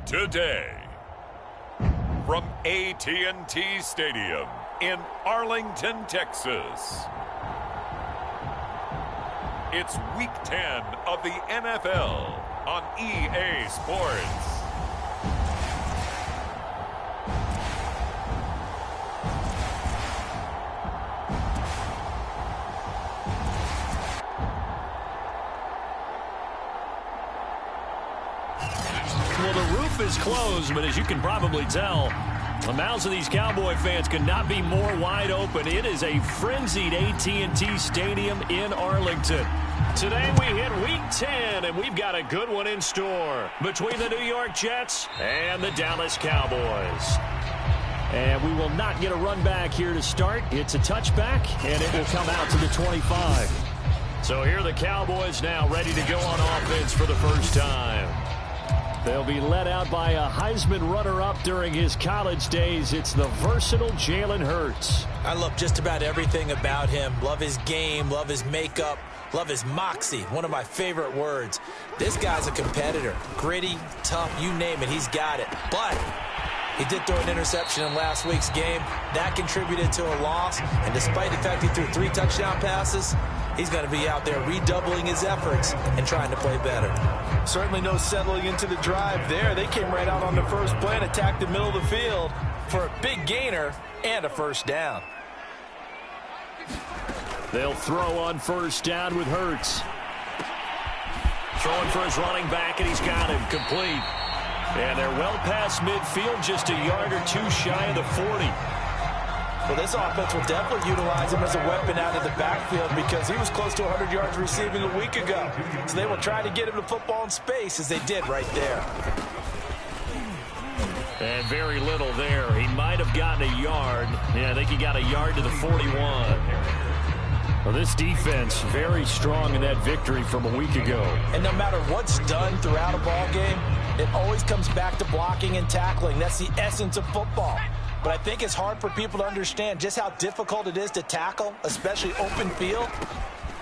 Today, from AT&T Stadium in Arlington, Texas, it's Week 10 of the NFL on EA Sports. Well, the roof is closed, but as you can probably tell, the mouths of these Cowboy fans could not be more wide open. It is a frenzied AT&T Stadium in Arlington. Today we hit Week 10, and we've got a good one in store between the New York Jets and the Dallas Cowboys. And we will not get a run back here to start. It's a touchback, and it will come out to the 25. So here are the Cowboys now ready to go on offense for the first time. They'll be led out by a Heisman runner-up during his college days. It's the versatile Jalen Hurts. I love just about everything about him. Love his game, love his makeup, love his moxie, one of my favorite words. This guy's a competitor. Gritty, tough, you name it, he's got it. But he did throw an interception in last week's game. That contributed to a loss. And despite the fact he threw 3 touchdown passes, he's going to be out there redoubling his efforts and trying to play better. Certainly no settling into the drive there. They came right out on the first play and attacked the middle of the field for a big gainer and a first down. They'll throw on first down with Hurts. Throwing for his running back, and he's got him complete. And they're well past midfield, just a yard or two shy of the 40. Well, this offense will definitely utilize him as a weapon out of the backfield because he was close to 100 yards receiving a week ago. So they will try to get him the football in space as they did right there. And very little there. He might have gotten a yard. Yeah, I think he got a yard to the 41. Well, this defense very strong in that victory from a week ago. And no matter what's done throughout a ball game, it always comes back to blocking and tackling. That's the essence of football. But I think it's hard for people to understand just how difficult it is to tackle, especially open field.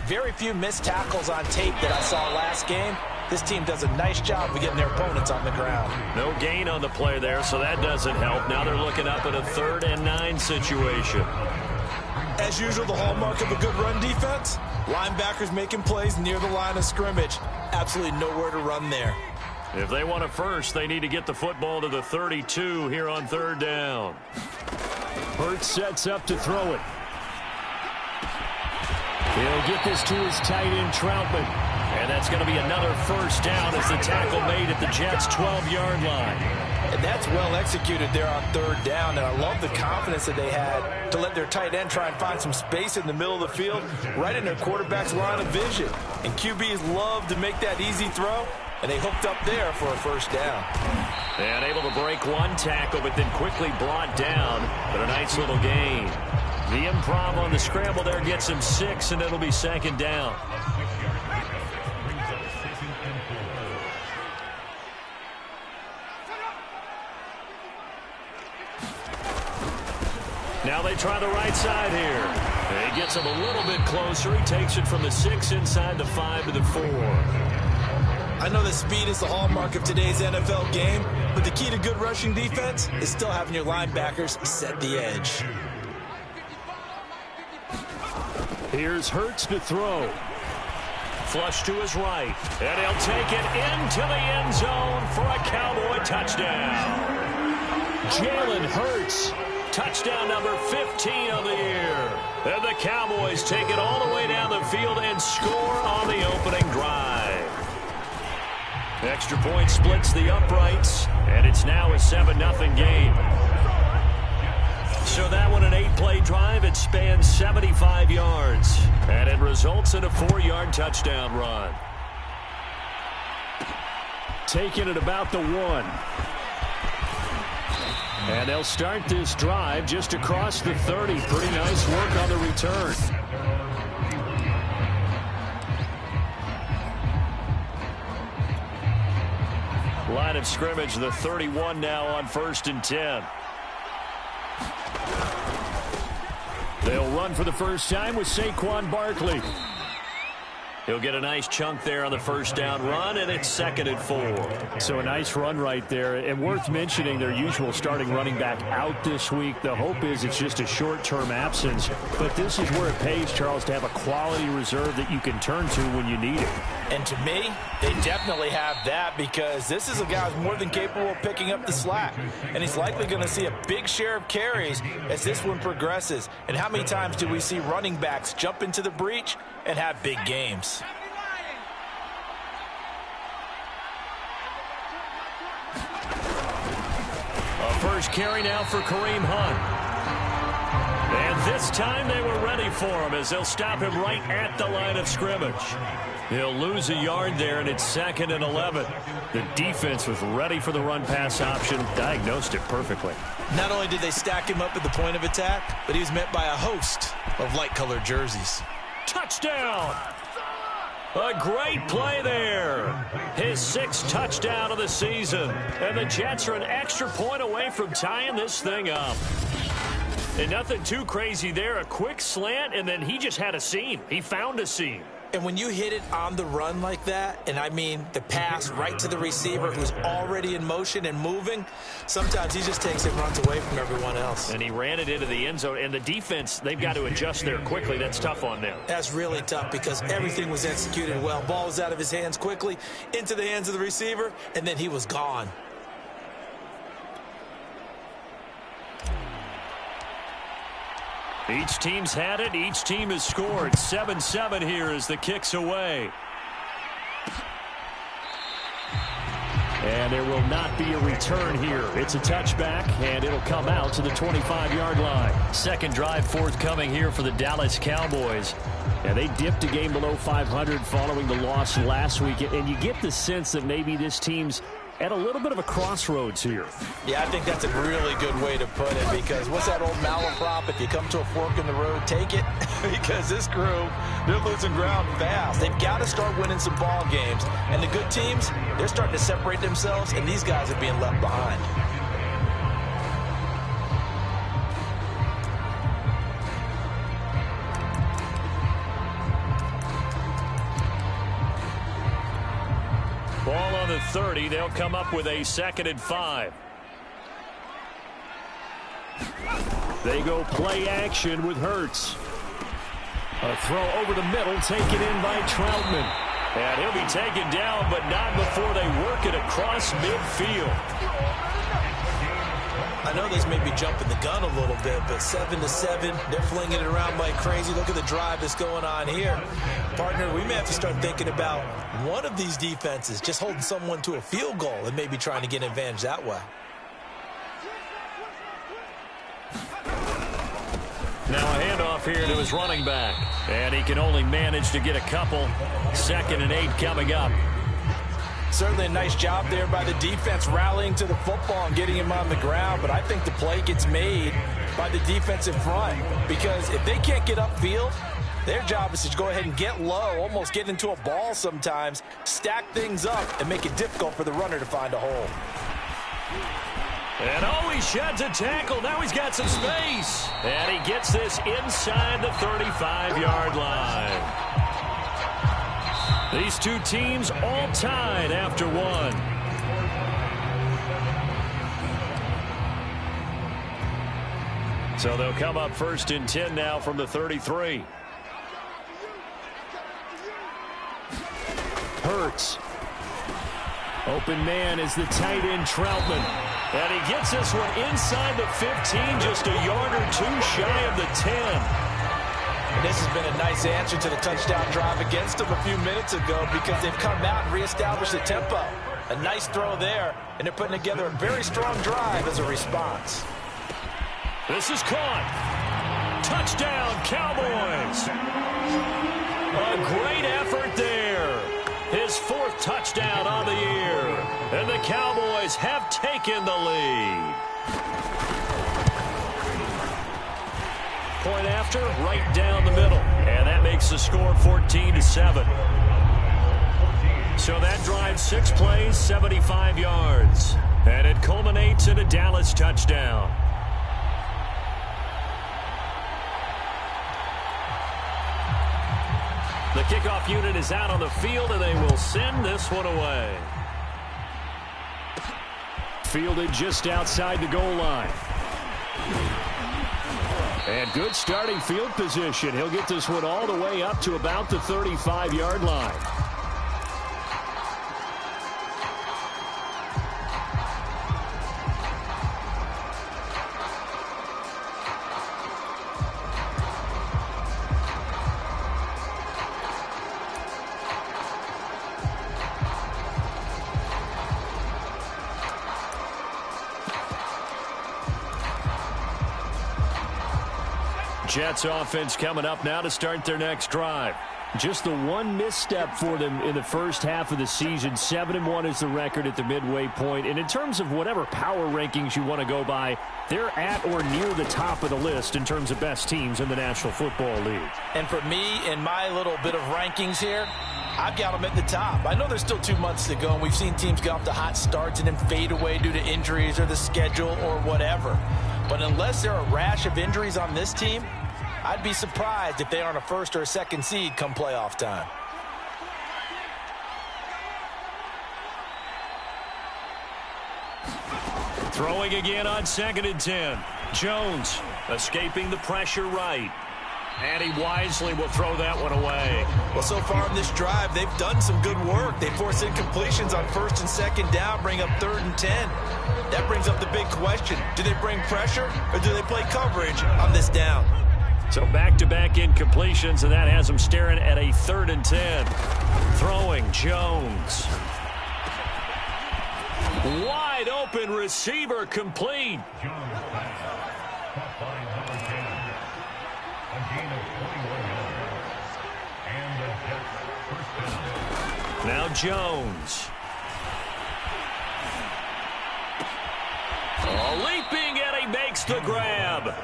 Very few missed tackles on tape that I saw last game. This team does a nice job of getting their opponents on the ground. No gain on the play there, so that doesn't help. Now they're looking up at a 3rd and 9 situation. As usual, the hallmark of a good run defense, linebackers making plays near the line of scrimmage. Absolutely nowhere to run there. If they want a first, they need to get the football to the 32 here on 3rd down. Hurts sets up to throw it. He'll get this to his tight end, Troutman. And that's going to be another first down as the tackle made at the Jets' 12-yard line. And that's well executed there on 3rd down. And I love the confidence that they had to let their tight end try and find some space in the middle of the field, right in their quarterback's line of vision. And QBs love to make that easy throw. And they hooked up there for a first down. And able to break one tackle, but then quickly brought down. But a nice little gain. The improv on the scramble there gets him 6, and it'll be 2nd down. Now they try the right side here. He gets him a little bit closer. He takes it from the 6 inside the 5 to the 4. I know that speed is the hallmark of today's NFL game, but the key to good rushing defense is still having your linebackers set the edge. Here's Hurts to throw. Flush to his right, and he'll take it into the end zone for a Cowboy touchdown. Jalen Hurts, touchdown number 15 of the year. And the Cowboys take it all the way down the field and score on the opening drive. Extra point splits the uprights, and it's now a 7-0 game. So that one, an 8-play drive. It spans 75 yards, and it results in a 4-yard touchdown run. Taking it about the 1. And they'll start this drive just across the 30. Pretty nice work on the return. Line of scrimmage, the 31 now on 1st and 10. They'll run for the first time with Saquon Barkley. He'll get a nice chunk there on the first down run, and it's 2nd and 4. So a nice run right there, and worth mentioning their usual starting running back out this week. The hope is it's just a short-term absence, but this is where it pays, Charles, to have a quality reserve that you can turn to when you need it. And to me, they definitely have that, because this is a guy who's more than capable of picking up the slack. And he's likely going to see a big share of carries as this one progresses. And how many times do we see running backs jump into the breach and have big games? A first carry now for Kareem Hunt. And this time they were ready for him as they'll stop him right at the line of scrimmage. He'll lose a yard there, and it's 2nd and 11. The defense was ready for the run-pass option, diagnosed it perfectly. Not only did they stack him up at the point of attack, but he was met by a host of light-colored jerseys. Touchdown! A great play there. His 6th touchdown of the season. And the Jets are an extra point away from tying this thing up. And nothing too crazy there. A quick slant, and then he just had a seam. He found a seam. And when you hit it on the run like that, and I mean the pass right to the receiver who's already in motion and moving, sometimes he just takes it and runs away from everyone else. And he ran it into the end zone. And the defense, they've got to adjust there quickly. That's tough on them. That's really tough because everything was executed well. Ball was out of his hands quickly, into the hands of the receiver, and then he was gone. Each team's had it. Each team has scored. 7-7 here as the kick's away. And there will not be a return here. It's a touchback, and it'll come out to the 25-yard line. Second drive forthcoming here for the Dallas Cowboys. And they dipped a game below 500 following the loss last week. And you get the sense that maybe this team's at a little bit of a crossroads here. Yeah, I think that's a really good way to put it, because what's that old malaprop? If you come to a fork in the road, take it. Because this crew, they're losing ground fast. They've got to start winning some ball games. And the good teams, they're starting to separate themselves, and these guys are being left behind. Ball on the 30. They'll come up with a 2nd and 5. They go play action with Hurts. A throw over the middle, taken in by Troutman. And he'll be taken down, but not before they work it across midfield. I know this may be jumping the gun a little bit, but 7-7, they're flinging it around like crazy. Look at the drive that's going on here. Partner, we may have to start thinking about one of these defenses just holding someone to a field goal and maybe trying to get an advantage that way. Now a handoff here to his running back. And he can only manage to get a couple. 2nd and 8 coming up. Certainly a nice job there by the defense rallying to the football and getting him on the ground, but I think the play gets made by the defense in front, because if they can't get upfield, their job is to go ahead and get low, almost get into a ball sometimes, stack things up, and make it difficult for the runner to find a hole. And he sheds a tackle. Now he's got some space. And he gets this inside the 35-yard line. These two teams all tied after one. So they'll come up 1st and 10 now from the 33. Hurts. Open man is the tight end Troutman. And he gets this one inside the 15, just a yard or two shy of the 10. And this has been a nice answer to the touchdown drive against them a few minutes ago, because they've come out and reestablished the tempo. A nice throw there, and they're putting together a very strong drive as a response. This is caught. Touchdown, Cowboys. A great effort there. His 4th touchdown on the year. And the Cowboys have taken the lead. Point after, right down the middle. And that makes the score 14-7. So that drives 6 plays, 75 yards. And it culminates in a Dallas touchdown. The kickoff unit is out on the field, and they will send this one away. Fielded just outside the goal line. And good starting field position. He'll get this one all the way up to about the 35-yard line. Jets offense coming up now to start their next drive. Just the one misstep for them in the first half of the season. 7-1 is the record at the midway point. And in terms of whatever power rankings you want to go by, they're at or near the top of the list in terms of best teams in the National Football League. And for me, in my little bit of rankings here, I've got them at the top. I know there's still 2 months to go, and we've seen teams get off to hot starts and then fade away due to injuries or the schedule or whatever. But unless there are a rash of injuries on this team, I'd be surprised if they aren't a first or a second seed come playoff time. Throwing again on 2nd and 10. Jones escaping the pressure right. And he wisely will throw that one away. Well, so far in this drive, they've done some good work. They force incompletions on 1st and 2nd down, bring up 3rd and 10. That brings up the big question. Do they bring pressure or do they play coverage on this down? So back-to-back incompletions, and that has them staring at a 3rd and 10. Throwing, Jones. Wide open receiver, complete. Now Jones. Leaping, and he makes the grab.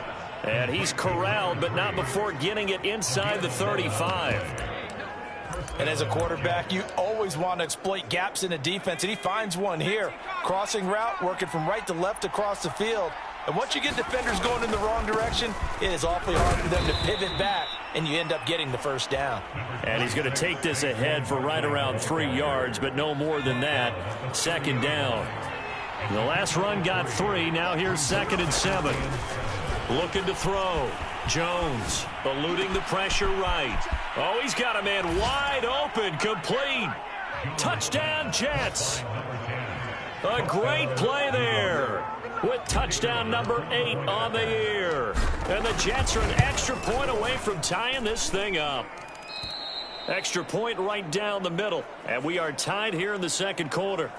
And he's corralled, but not before getting it inside the 35. And as a quarterback, you always want to exploit gaps in a defense, and he finds one here. Crossing route, working from right to left across the field. And once you get defenders going in the wrong direction, it is awfully hard for them to pivot back, and you end up getting the first down. And he's going to take this ahead for right around 3 yards, but no more than that. 2nd down. The last run got 3. Now here's 2nd and 7. Looking to throw. Jones eluding the pressure right. Oh, he's got a man wide open, complete. Touchdown, Jets. A great play there with touchdown number 8 on the year. And the Jets are an extra point away from tying this thing up. Extra point right down the middle. And we are tied here in the 2nd quarter.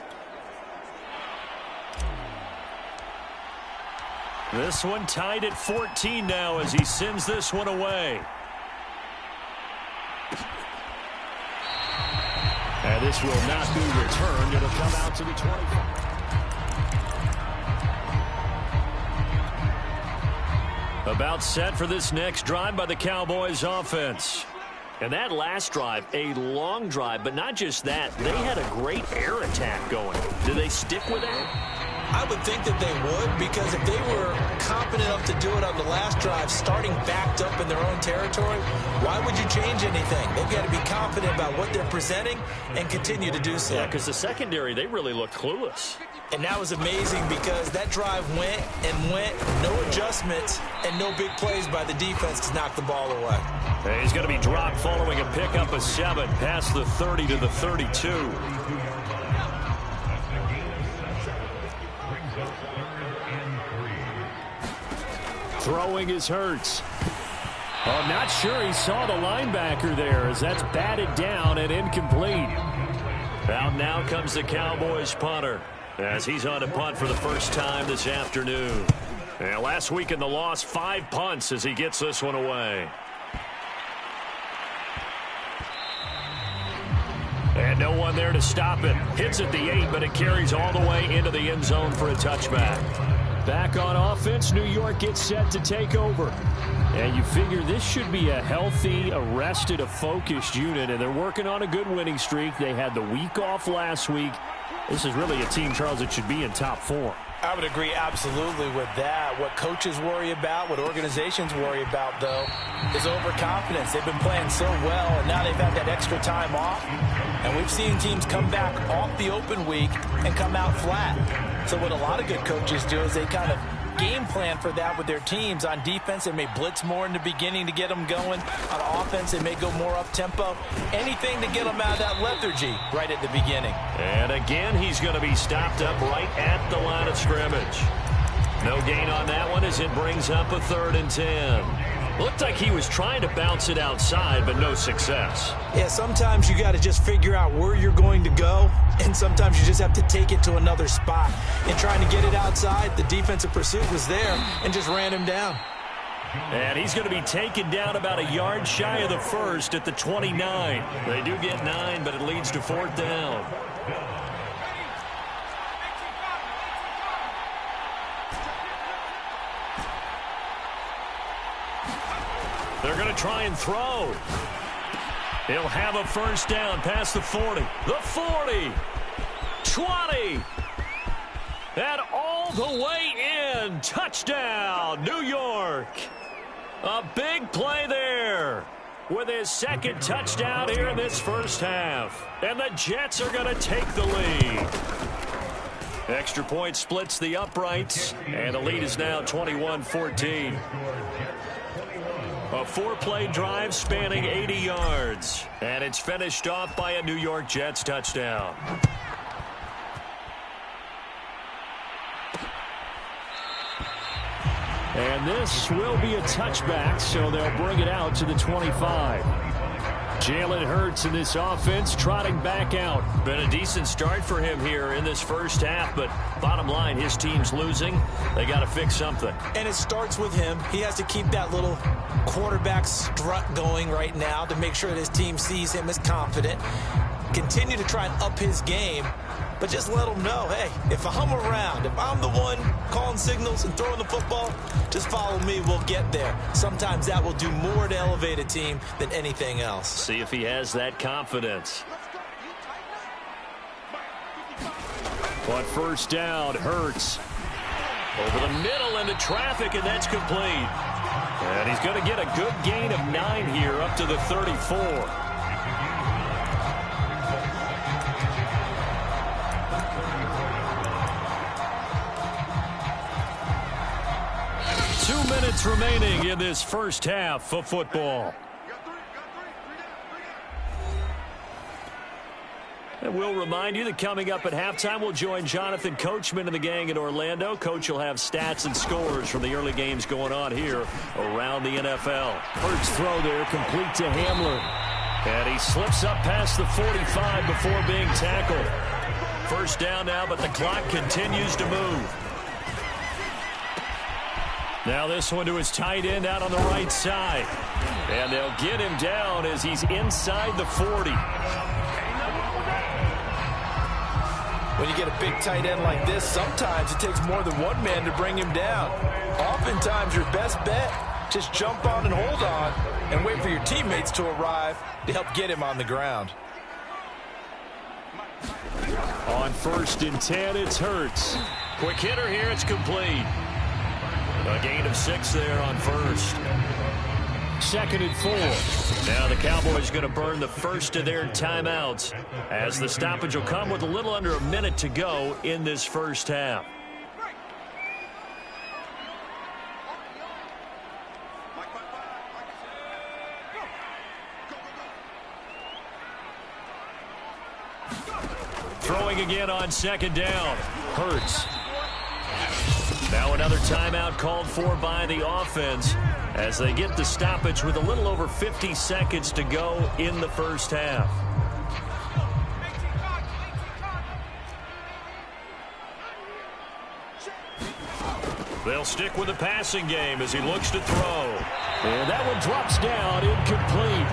This one tied at 14 now as he sends this one away. And this will not be returned. It'll come out to the 25. About set for this next drive by the Cowboys offense. And that last drive, a long drive, but not just that. They had a great air attack going. Do they stick with that? I would think that they would, because if they were confident enough to do it on the last drive, starting backed up in their own territory, why would you change anything? They've got to be confident about what they're presenting and continue to do so. Yeah, because the secondary, they really look clueless. And that was amazing because that drive went and went, no adjustments, and no big plays by the defense to knock the ball away. And he's going to be dropped following a pickup of 7 past the 30 to the 32. Throwing is Hurts. I'm not sure he saw the linebacker there as that's batted down and incomplete. Out now comes the Cowboys punter as he's on a punt for the first time this afternoon. And last week in the loss, 5 punts as he gets this one away. And no one there to stop it. Hits at the 8, but it carries all the way into the end zone for a touchback. Back on offense, New York gets set to take over. And you figure this should be a healthy, arrested, a focused unit, and they're working on a good winning streak. They had the week off last week. This is really a team, Charles, that should be in top 4. I would agree absolutely with that. What coaches worry about, what organizations worry about, though, is overconfidence. They've been playing so well, and now they've had that extra time off. And we've seen teams come back off the open week and come out flat. So what a lot of good coaches do is they kind of game plan for that with their teams. On defense, they may blitz more in the beginning to get them going. On offense, they may go more up-tempo. Anything to get them out of that lethargy right at the beginning. And again, he's going to be stopped up right at the line of scrimmage. No gain on that one as it brings up a 3rd and 10. Looked like he was trying to bounce it outside, but no success. Yeah, sometimes you got to just figure out where you're going to go, and sometimes you just have to take it to another spot. And trying to get it outside, the defensive pursuit was there and just ran him down. And he's going to be taken down about a yard shy of the first at the 29. They do get 9, but it leads to 4th down. They're going to try and throw. He'll have a 1st down past the 40. The 40. 20. And all the way in. Touchdown, New York. A big play there with his 2nd touchdown here in this first half. And the Jets are going to take the lead. Extra point splits the uprights, and the lead is now 21-14. A 4-play drive spanning 80 yards. And it's finished off by a New York Jets touchdown. And this will be a touchback, so they'll bring it out to the 25. Jalen Hurts in this offense trotting back out. Been a decent start for him here in this first half, but bottom line, his team's losing. They got to fix something. And it starts with him. He has to keep that little quarterback strut going right now to make sure that his team sees him as confident. Continue to try and up his game, but just let him know, hey, if I'm around, if I'm the one calling signals and throwing the football, just follow me, we'll get there. Sometimes that will do more to elevate a team than anything else. See if he has that confidence. On 1st down, Hurts. Over the middle into traffic, and that's complete. And he's going to get a good gain of 9 here up to the 34. Minutes remaining in this first half of football. And we'll remind you that coming up at halftime, we'll join Jonathan Coachman and the gang in Orlando. Coach will have stats and scores from the early games going on here around the NFL. First throw there, complete to Hamler. And he slips up past the 45 before being tackled. 1st down now, but the clock continues to move. Now this one to his tight end out on the right side. And they'll get him down as he's inside the 40. When you get a big tight end like this, sometimes it takes more than one man to bring him down. Oftentimes your best bet, just jump on and hold on and wait for your teammates to arrive to help get him on the ground. On 1st and 10, it's Hurts. Quick hitter here, it's complete. A gain of 6 there on 1st. 2nd and 4. Now the Cowboys going to burn the first of their timeouts as the stoppage will come with a little under a minute to go in this first half. Throwing again on 2nd down. Hurts. Now another timeout called for by the offense as they get the stoppage with a little over 50 seconds to go in the first half. They'll stick with the passing game as he looks to throw. And that one drops down, incomplete.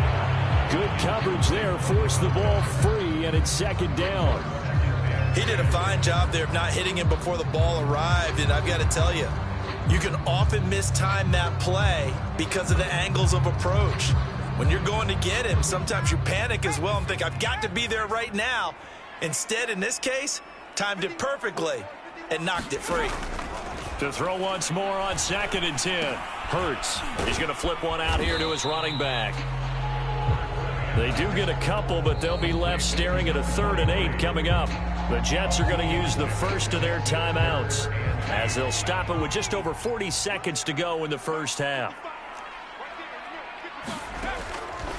Good coverage there, forced the ball free, and it's 2nd down. He did a fine job there of not hitting him before the ball arrived, and I've got to tell you, you can often mistime that play because of the angles of approach. When you're going to get him, sometimes you panic as well and think, I've got to be there right now. Instead, in this case, timed it perfectly. and knocked it free. To throw once more on 2nd and 10. Hurts. He's going to flip one out here to his running back. They do get a couple, but they'll be left staring at a 3rd and 8 coming up. The Jets are going to use the first of their timeouts as they'll stop it with just over 40 seconds to go in the first half.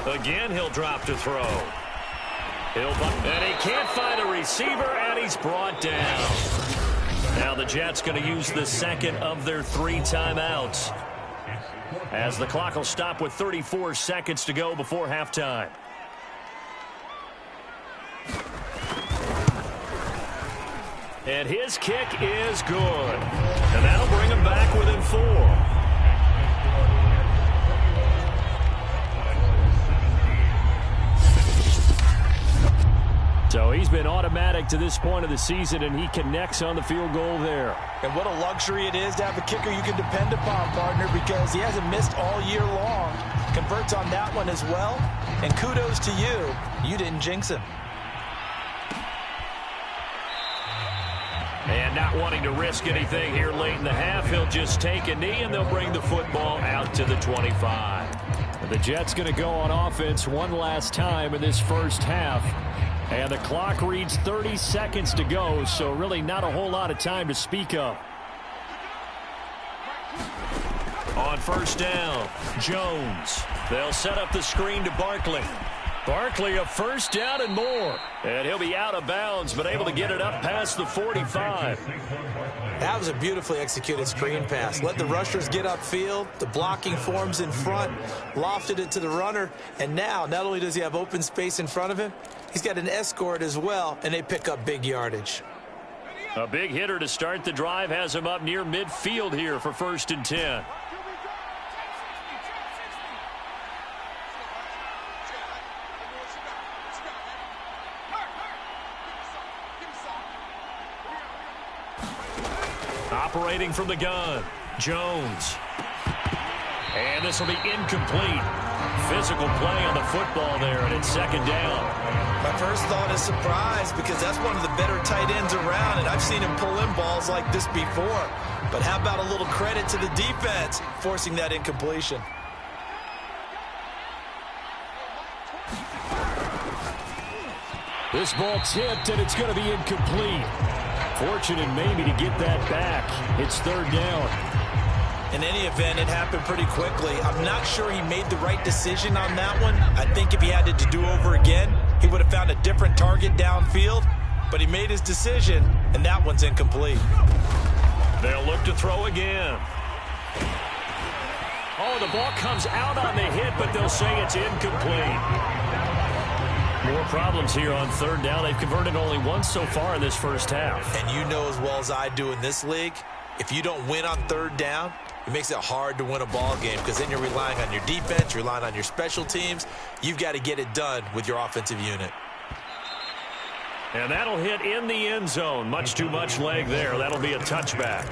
Again, he'll drop to throw. And he can't find a receiver, and he's brought down. Now the Jets going to use the second of their 3 timeouts as the clock will stop with 34 seconds to go before halftime. And his kick is good. And that'll bring him back within 4. So he's been automatic to this point of the season, and he connects on the field goal there. And what a luxury it is to have a kicker you can depend upon, partner, because he hasn't missed all year long. Converts on that one as well. And kudos to you. You didn't jinx him. And not wanting to risk anything here late in the half, he'll just take a knee, and they'll bring the football out to the 25. The Jets going to go on offense one last time in this first half. And the clock reads 30 seconds to go, so really not a whole lot of time to speak of. On first down, Jones. They'll set up the screen to Barkley. Barkley a first down and more. And he'll be out of bounds, but able to get it up past the 45. That was a beautifully executed screen pass. Let the rushers get upfield. The blocking forms in front. Lofted it to the runner. And now, not only does he have open space in front of him, he's got an escort as well, and they pick up big yardage. A big hitter to start the drive has him up near midfield here for 1st and 10. Operating from the gun, Jones. And this will be incomplete. Physical play on the football there, and it's 2nd down. My first thought is surprise, because that's one of the better tight ends around, and I've seen him pull in balls like this before. But how about a little credit to the defense forcing that incompletion? This ball tipped, and it's going to be incomplete. Fortunate maybe to get that back. It's 3rd down. In any event, it happened pretty quickly. I'm not sure he made the right decision on that one. I think if he had to do over again, he would have found a different target downfield. But he made his decision, and that one's incomplete. They'll look to throw again. Oh, the ball comes out on the hit, but they'll say it's incomplete. More problems here on 3rd down. They've converted only once so far in this first half. And you know as well as I do in this league, if you don't win on 3rd down, it makes it hard to win a ball game, because then you're relying on your defense, you're relying on your special teams. You've got to get it done with your offensive unit. And that'll hit in the end zone. Much too much leg there. That'll be a touchback.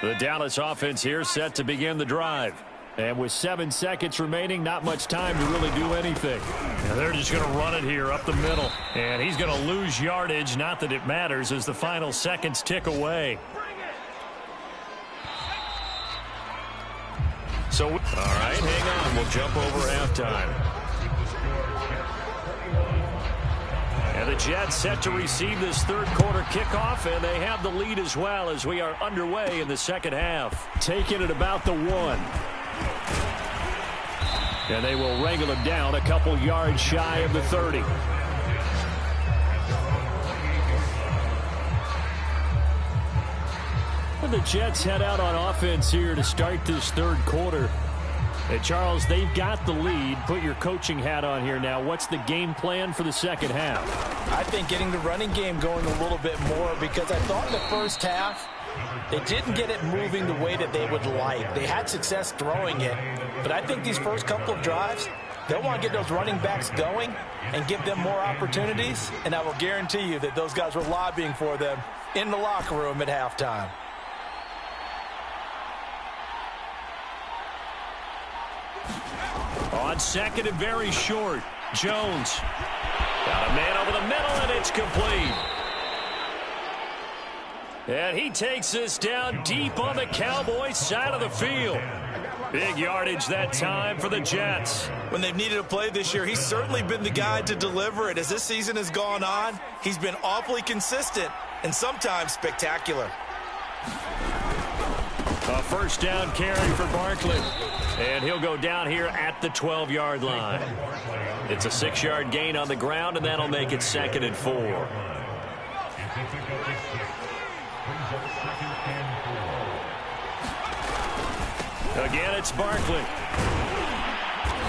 The Dallas offense here set to begin the drive. And with 7 seconds remaining, not much time to really do anything. And they're just going to run it here up the middle. And he's going to lose yardage. Not that it matters as the final seconds tick away. So, all right, hang on. We'll jump over halftime. And the Jets set to receive this 3rd quarter kickoff, and they have the lead as well as we are underway in the second half. Taking it about the 1. And they will wrangle him down a couple yards shy of the 30. Well, the Jets head out on offense here to start this 3rd quarter. And Charles, they've got the lead. Put your coaching hat on here now. What's the game plan for the second half? I think getting the running game going a little bit more, because I thought in the first half they didn't get it moving the way that they would like. They had success throwing it, but I think these first couple of drives, they'll want to get those running backs going and give them more opportunities, and I will guarantee you that those guys were lobbying for them in the locker room at halftime. On 2nd and very short, Jones. Got a man over the middle, and it's complete. And he takes this down deep on the Cowboys' side of the field. Big yardage that time for the Jets. When they've needed a play this year, he's certainly been the guy to deliver it. As this season has gone on, he's been awfully consistent and sometimes spectacular. A first down carry for Barkley. And he'll go down here at the 12-yard line. It's a 6-yard gain on the ground, and that'll make it 2nd and 4. Again, it's Barkley.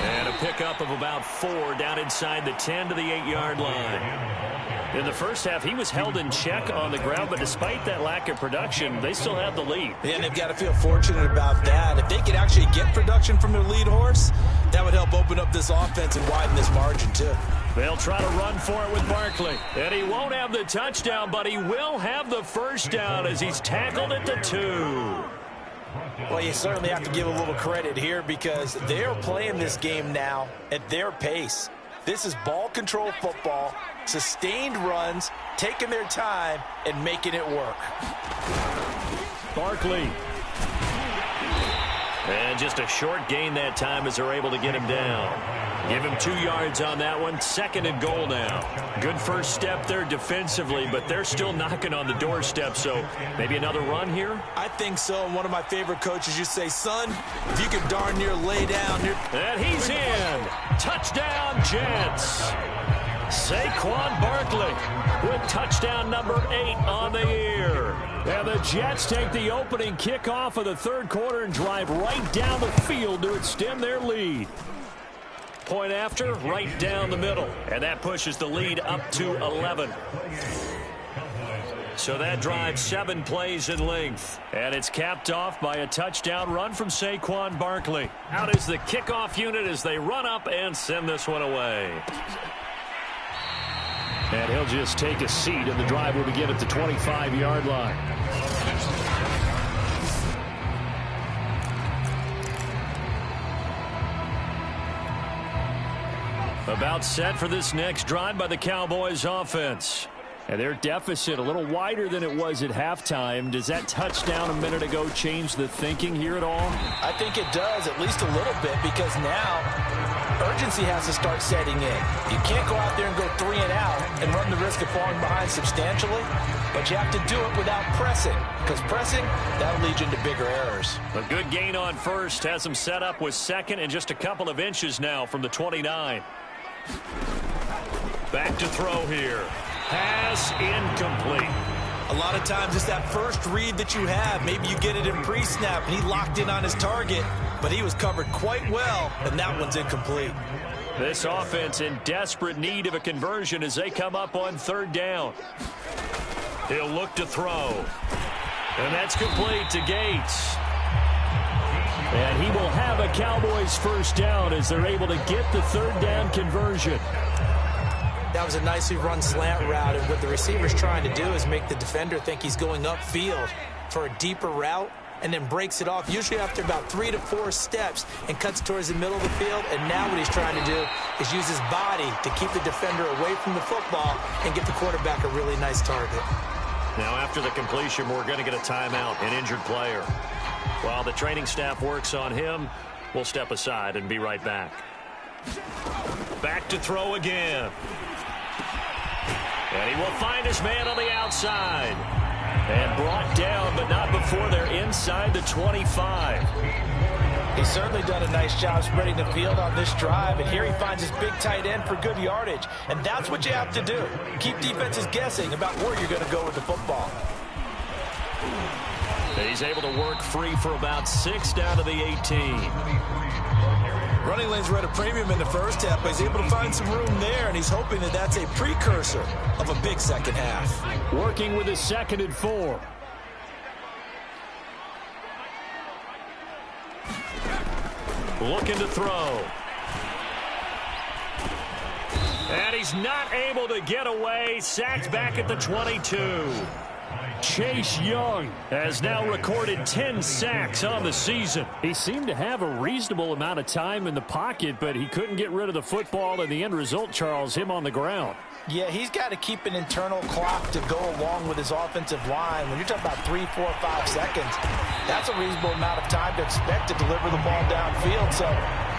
And a pickup of about 4 down inside the 10 to the 8-yard line. In the first half, he was held in check on the ground, but despite that lack of production, they still have the lead. And they've got to feel fortunate about that. If they could actually get production from their lead horse, that would help open up this offense and widen this margin, too. They'll try to run for it with Barkley. And he won't have the touchdown, but he will have the first down as he's tackled at the 2. Well, you certainly have to give a little credit here because they're playing this game now at their pace. This is ball control football, sustained runs, taking their time, and making it work. Barkley. And just a short gain that time as they're able to get him down. Give him 2 yards on that one. 2nd and goal now. Good first step there defensively, but they're still knocking on the doorstep, so maybe another run here? I think so. And one of my favorite coaches used to say, son, if you can darn near lay down. And he's in. Touchdown, Jets. Saquon Barkley with touchdown number 8 on the year. And the Jets take the opening kickoff of the 3rd quarter and drive right down the field to extend their lead. Point after, right down the middle. And that pushes the lead up to 11. So that drives 7 plays in length. And it's capped off by a touchdown run from Saquon Barkley. Out is the kickoff unit as they run up and send this one away. And he'll just take a seat, and the drive will begin at the 25-yard line. About set for this next drive by the Cowboys offense. And their deficit a little wider than it was at halftime. Does that touchdown a minute ago change the thinking here at all? I think it does, at least a little bit, because now urgency has to start setting in. You can't go out there and go 3 and out and run the risk of falling behind substantially, but you have to do it without pressing, because pressing, that'll lead you into bigger errors. A good gain on first has them set up with 2nd and just a couple of inches now from the 29. Back to throw here. Pass incomplete. A lot of times it's that first read that you have. Maybe you get it in pre-snap and he locked in on his target, but he was covered quite well, and that one's incomplete. This offense in desperate need of a conversion as they come up on 3rd down. He'll look to throw. And that's complete to Gates. And he will have a Cowboys first down as they're able to get the 3rd down conversion. That was a nicely run slant route, and what the receiver's trying to do is make the defender think he's going upfield for a deeper route and then breaks it off, usually after about 3 to 4 steps, and cuts towards the middle of the field. And now what he's trying to do is use his body to keep the defender away from the football and get the quarterback a really nice target. Now after the completion, we're going to get a timeout, an injured player. While the training staff works on him, we'll step aside and be right back. Back to throw again. And he will find his man on the outside. And brought down, but not before they're inside the 25. He's certainly done a nice job spreading the field on this drive, and here he finds his big tight end for good yardage. And that's what you have to do. Keep defenses guessing about where you're going to go with the football. He's able to work free for about 6 down to the 18. Running lanes were at a premium in the first half, but he's able to find some room there, and he's hoping that that's a precursor of a big second half. Working with his 2nd and 4. Looking to throw. And he's not able to get away. Sacked back at the 22. Chase Young has now recorded 10 sacks on the season. He seemed to have a reasonable amount of time in the pocket, but he couldn't get rid of the football, and the end result, Charles, him on the ground. Yeah, he's got to keep an internal clock to go along with his offensive line. When you're talking about 3, 4, 5 seconds, that's a reasonable amount of time to expect to deliver the ball downfield. So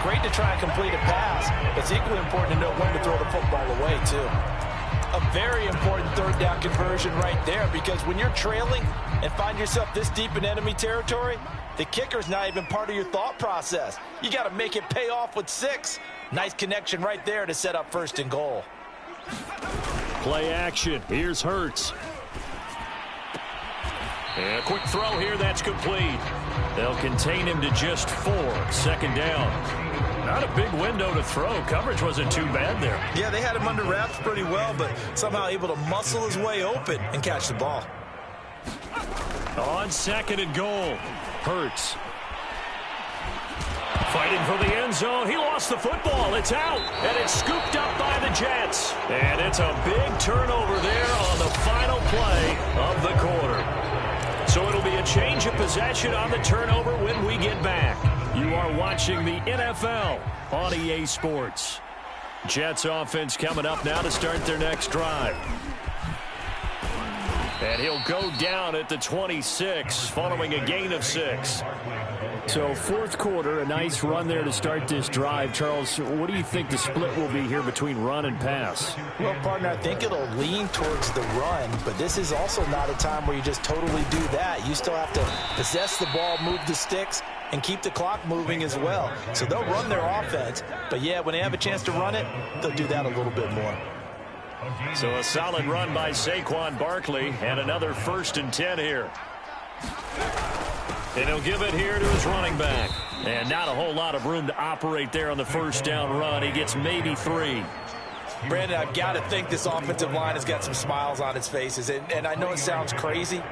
great to try and complete a pass. It's equally important to know when to throw the football away, too. A very important third down conversion right there, because when you're trailing and find yourself this deep in enemy territory, the kicker's not even part of your thought process. You got to make it pay off with 6. Nice connection right there to set up 1st and goal. Play action. Here's Hurts. And a quick throw here. That's complete. They'll contain him to just 4. 2nd down. Not a big window to throw. Coverage wasn't too bad there. Yeah, they had him under wraps pretty well, but somehow able to muscle his way open and catch the ball. On 2nd and goal, Hurts. Fighting for the end zone. He lost the football. It's out, and it's scooped up by the Jets. And it's a big turnover there on the final play of the quarter. So it'll be a change of possession on the turnover when we get back. You are watching the NFL on EA Sports. Jets offense coming up now to start their next drive. And he'll go down at the 26 following a gain of 6. So 4th quarter, a nice run there to start this drive. Charles, what do you think the split will be here between run and pass? Well, partner, I think it'll lean towards the run, but this is also not a time where you just totally do that. You still have to possess the ball, move the sticks, and keep the clock moving as well. So they'll run their offense, but yeah, when they have a chance to run it, they'll do that a little bit more. So a solid run by Saquon Barkley, and another 1st and 10 here. And he'll give it here to his running back. And not a whole lot of room to operate there on the 1st down run. He gets maybe 3. Brandon, I've got to think this offensive line has got some smiles on its faces. And I know it sounds crazy,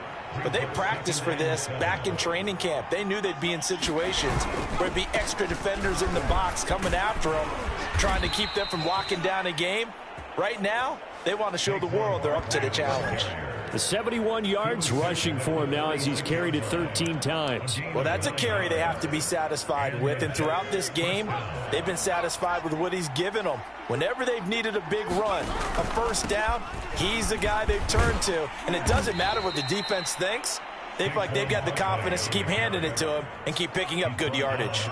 but they practiced for this back in training camp. They knew they'd be in situations where there'd be extra defenders in the box coming after them, trying to keep them from locking down a game. Right now, they want to show the world they're up to the challenge. The 71 yards rushing for him now as he's carried it 13 times. Well, that's a carry they have to be satisfied with. And throughout this game, they've been satisfied with what he's given them. Whenever they've needed a big run, a 1st down, he's the guy they've turned to. And it doesn't matter what the defense thinks. They've got the confidence to keep handing it to him and keep picking up good yardage.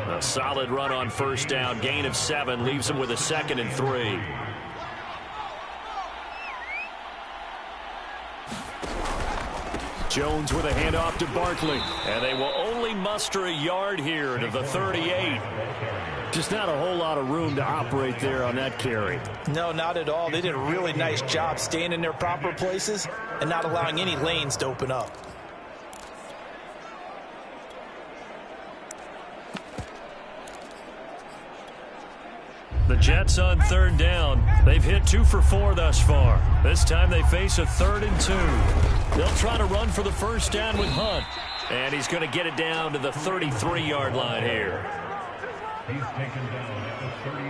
A solid run on 1st down. Gain of 7 leaves him with a 2nd and 3. Jones with a handoff to Barkley. And they will only muster a yard here to the 38. Just not a whole lot of room to operate there on that carry. No, not at all. They did a really nice job staying in their proper places and not allowing any lanes to open up. The Jets on 3rd down. They've hit 2 for 4 thus far. This time they face a 3rd and 2. They'll try to run for the 1st down with Hunt. And he's going to get it down to the 33-yard line here.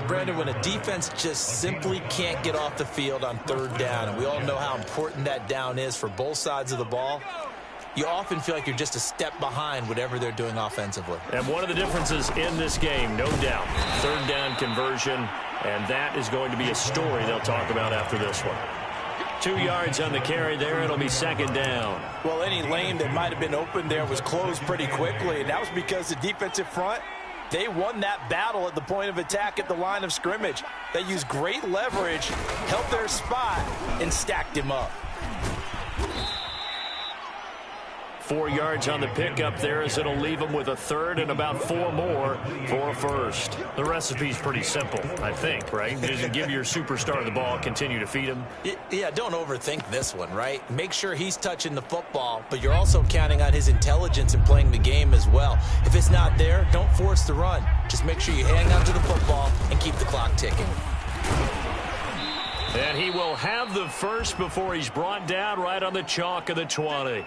Brandon, when a defense just simply can't get off the field on 3rd down, and we all know how important that down is for both sides of the ball, you often feel like you're just a step behind whatever they're doing offensively. And one of the differences in this game, no doubt, 3rd down conversion, and that is going to be a story they'll talk about after this one. 2 yards on the carry there. It'll be 2nd down. Well, any lane that might have been open there was closed pretty quickly, and that was because the defensive front, they won that battle at the point of attack at the line of scrimmage. They used great leverage, held their spot, and stacked him up. 4 yards on the pickup there as it'll leave them with a 3rd and about 4 more for a 1st. The recipe's pretty simple, I think, right? Just give your superstar the ball, continue to feed him. Yeah, don't overthink this one, right? Make sure he's touching the football, but you're also counting on his intelligence in playing the game as well. If it's not there, don't force the run. Just make sure you hang on to the football and keep the clock ticking. And he will have the 1st before he's brought down right on the chalk of the 20.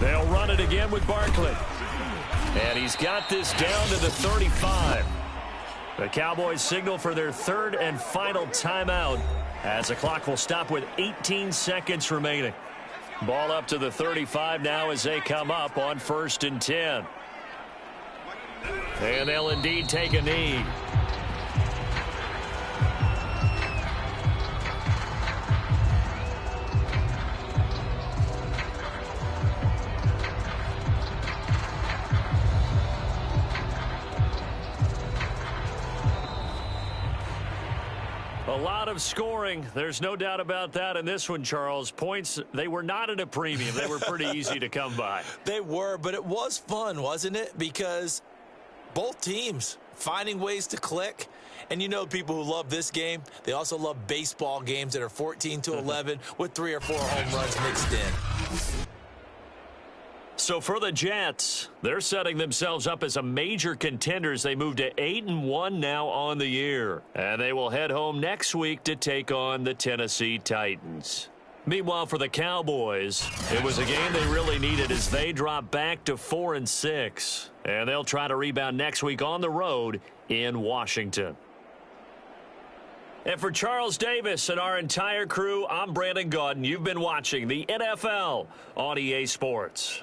They'll run it again with Barkley. And he's got this down to the 35. The Cowboys signal for their third and final timeout as the clock will stop with 18 seconds remaining. Ball up to the 35 now as they come up on 1st and 10. And they'll indeed take a knee. A lot of scoring. There's no doubt about that in this one, Charles. Points, they were not at a premium. They were pretty easy to come by. They were, but it was fun, wasn't it? Because both teams finding ways to click. And you know people who love this game, they also love baseball games that are 14-11 with 3 or 4 home runs mixed in. So for the Jets, they're setting themselves up as a major contender as they move to 8-1 now on the year. And they will head home next week to take on the Tennessee Titans. Meanwhile, for the Cowboys, it was a game they really needed as they drop back to 4-6. And they'll try to rebound next week on the road in Washington. And for Charles Davis and our entire crew, I'm Brandon Gaudin. You've been watching the NFL on EA Sports.